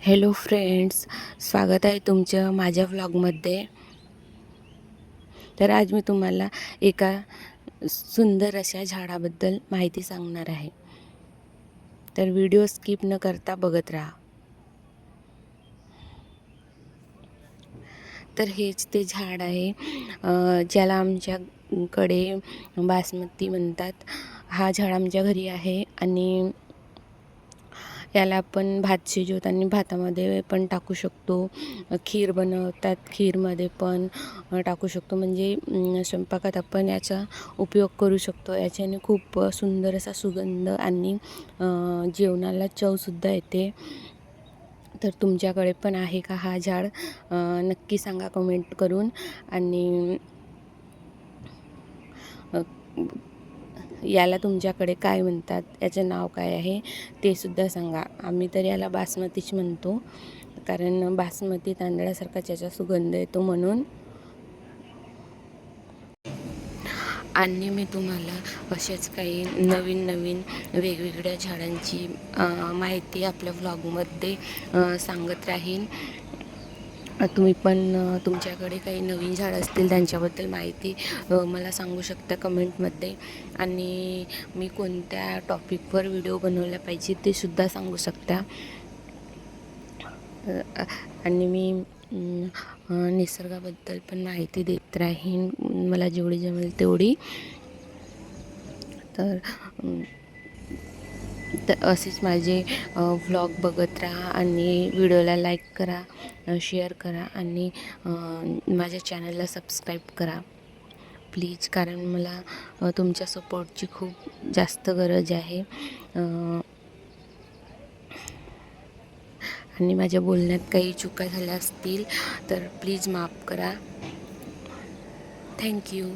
Hello friends, स्वागत आहे तुमचं माझ्या व्लॉगमध्ये. तर आज मी तुम्हाला एका सुंदर अशा झाडाबद्दल माहिती सांगणार आहे. तर व्हिडिओ स्किप न करता बघत राहा. तर हेच ते झाड आहे ज्याला आमच्याकडे बासमती म्हणतात. हा झाड आमच्या घरी आहे आणि याला आपण भात शिजवताना भातामध्ये पण टाकू शकतो. खीर बनवतात, खीरमध्ये पण टाकू शकतो. म्हणजे स्वयंपाकात आपण याचा उपयोग करू शकतो. याच्याने खूप सुंदर असा सुगंध आणि जेवणाला चवसुद्धा येते. तर तुमच्याकडे पण आहे का हा झाड? नक्की सांगा कमेंट करून. आणि याला तुमच्याकडे काय म्हणतात, याचं नाव काय आहे ते सुद्धा सांगा. आम्ही तर याला बासमतीच म्हणतो, कारण बासमती तांदळासारखाच याचा सुगंध येतो म्हणून. आणि मी तुम्हाला अशाच काही नवीन नवीन वेगवेगळ्या झाडांची माहिती आपल्या व्लॉगमध्ये सांगत राहीन. तुम्ही पण तुमच्याकडे काही नवीन झाडं असतील त्यांच्याबद्दल माहिती मला सांगू शकता कमेंटमध्ये. आणि मी कोणत्या टॉपिकवर व्हिडिओ बनवला पाहिजे ते सुद्धा सांगू शकता. आणि मी निसर्गाबद्दल पण माहिती देत राहीन, मला जेवढी जमेल तेवढी. तर असेच माझे व्लॉग बघत राहा आणि व्हिडिओला लाईक करा, शेअर करा आणि माझ्या चॅनलला सबस्क्राईब करा प्लीज, कारण मला तुमच्या सपोर्टची खूप जास्त गरज आहे. आणि माझ्या बोलण्यात काही चुका झाल्या असतील तर प्लीज माफ करा. थँक्यू.